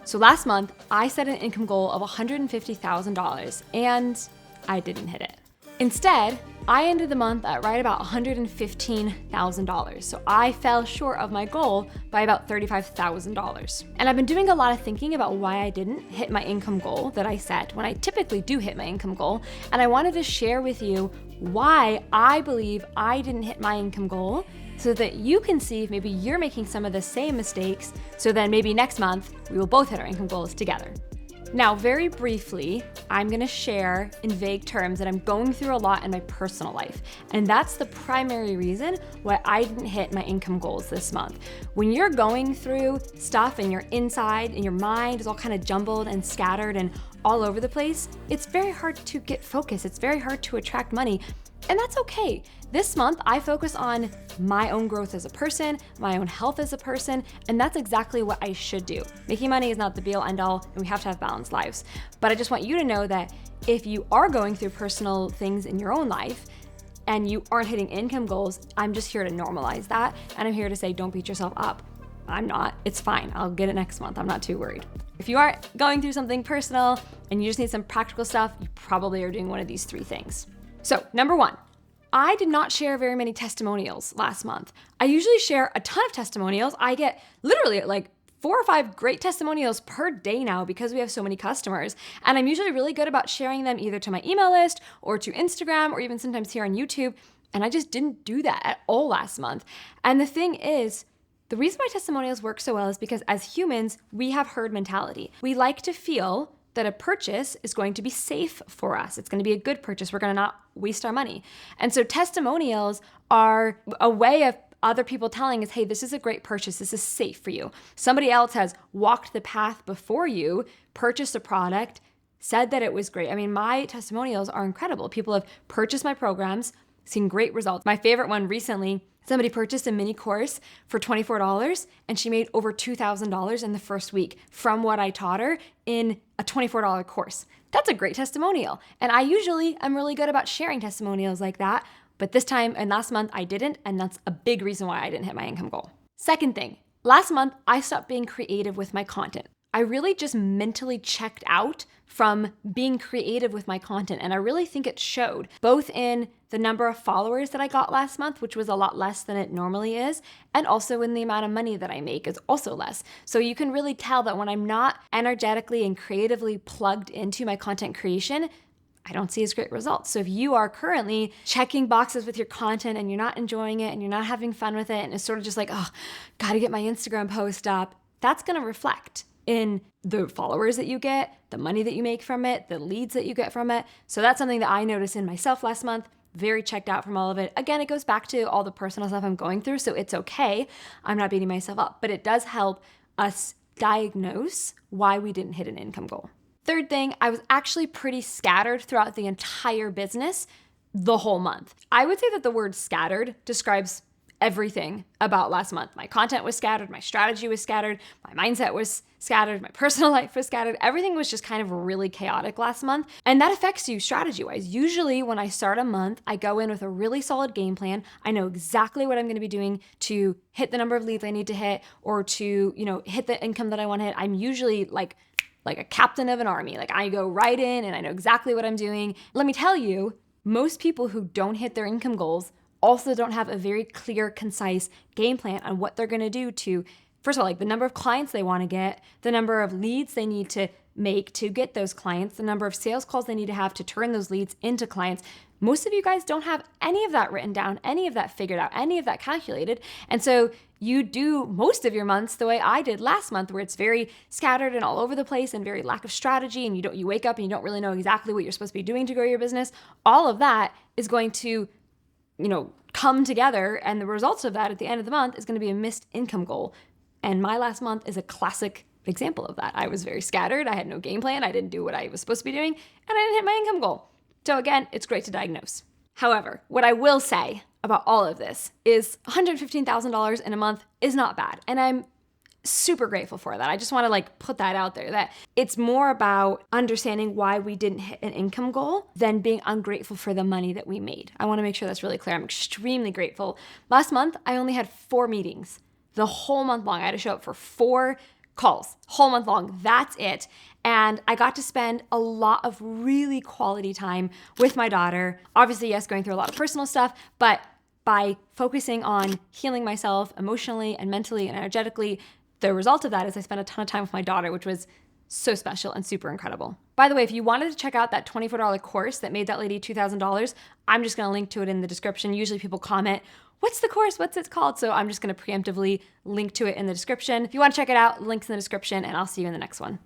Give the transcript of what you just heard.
So last month, I set an income goal of $150,000 and I didn't hit it. Instead, I ended the month at right about $115,000. So I fell short of my goal by about $35,000. And I've been doing a lot of thinking about why I didn't hit my income goal that I set when I typically do hit my income goal. And I wanted to share with you why I believe I didn't hit my income goal so that you can see if maybe you're making some of the same mistakes. So then maybe next month we will both hit our income goals together. Now, very briefly, I'm gonna share in vague terms that I'm going through a lot in my personal life. And that's the primary reason why I didn't hit my income goals this month. When you're going through stuff and you're inside and your mind is all kind of jumbled and scattered and all over the place, it's very hard to get focused. It's very hard to attract money. And that's okay. This month, I focus on my own growth as a person, my own health as a person, and that's exactly what I should do. Making money is not the be-all, end-all, and we have to have balanced lives. But I just want you to know that if you are going through personal things in your own life and you aren't hitting income goals, I'm just here to normalize that, and I'm here to say don't beat yourself up. I'm not. It's fine. I'll get it next month. I'm not too worried. If you aren't going through something personal and you just need some practical stuff, you probably are doing one of these three things. So, number one, I did not share very many testimonials last month. I usually share a ton of testimonials. I get literally like 4 or 5 great testimonials per day now because we have so many customers. And I'm usually really good about sharing them either to my email list or to Instagram or even sometimes here on YouTube. And I just didn't do that at all last month. And the thing is, the reason my testimonials work so well is because as humans, we have herd mentality. We like to feel that a purchase is going to be safe for us. It's going to be a good purchase. We're going to not waste our money. And so testimonials are a way of other people telling us, hey, this is a great purchase. This is safe for you. Somebody else has walked the path before you, purchased a product, said that it was great. I mean, my testimonials are incredible. People have purchased my programs, seen great results. My favorite one recently, somebody purchased a mini course for $24 and she made over $2,000 in the first week from what I taught her in a $24 course. That's a great testimonial. And I usually am really good about sharing testimonials like that, but this time and last month I didn't, and that's a big reason why I didn't hit my income goal. Second thing, last month I stopped being creative with my content. I really just mentally checked out from being creative with my content. And I really think it showed both in the number of followers that I got last month, which was a lot less than it normally is, and also in the amount of money that I make is also less. So you can really tell that when I'm not energetically and creatively plugged into my content creation, I don't see as great results. So if you are currently checking boxes with your content and you're not enjoying it and you're not having fun with it and it's sort of just like, oh, gotta get my Instagram post up, that's gonna reflect in the followers that you get, the money that you make from it, the leads that you get from it. So that's something that I noticed in myself last month. Very checked out from all of it. Again, it goes back to all the personal stuff I'm going through, so it's okay. I'm not beating myself up, but it does help us diagnose why we didn't hit an income goal. Third thing, I was actually pretty scattered throughout the entire business the whole month. I would say that the word scattered describes everything about last month. My content was scattered, my strategy was scattered, my mindset was scattered, my personal life was scattered. Everything was just kind of really chaotic last month. And that affects you strategy-wise. Usually when I start a month, I go in with a really solid game plan. I know exactly what I'm going to be doing to hit the number of leads I need to hit or to, hit the income that I want to hit. I'm usually like a captain of an army. Like I go right in and I know exactly what I'm doing. Let me tell you, most people who don't hit their income goals also don't have a very clear, concise game plan on what they're going to do to, first of all, like the number of clients they want to get, the number of leads they need to make to get those clients, the number of sales calls they need to have to turn those leads into clients. Most of you guys don't have any of that written down, any of that figured out, any of that calculated. And so you do most of your months the way I did last month, where it's very scattered and all over the place and very lack of strategy. And you wake up and you don't really know exactly what you're supposed to be doing to grow your business. All of that is going to come together, and the results of that at the end of the month is going to be a missed income goal. And my last month is a classic example of that. I was very scattered. I had no game plan. I didn't do what I was supposed to be doing, and I didn't hit my income goal. So again, it's great to diagnose. However, what I will say about all of this is $115,000 in a month is not bad. And I'm super grateful for that. I just want to put that out there, that it's more about understanding why we didn't hit an income goal than being ungrateful for the money that we made. I want to make sure that's really clear. I'm extremely grateful. Last month, I only had 4 meetings. The whole month long, I had to show up for 4 calls, whole month long. That's it. And I got to spend a lot of really quality time with my daughter. Obviously, yes, going through a lot of personal stuff, but by focusing on healing myself emotionally and mentally and energetically, the result of that is I spent a ton of time with my daughter, which was so special and super incredible. By the way, if you wanted to check out that $24 course that made that lady $2,000, I'm just gonna link to it in the description. Usually people comment, what's the course? What's it called? So I'm just gonna preemptively link to it in the description. If you wanna check it out, links in the description, and I'll see you in the next one.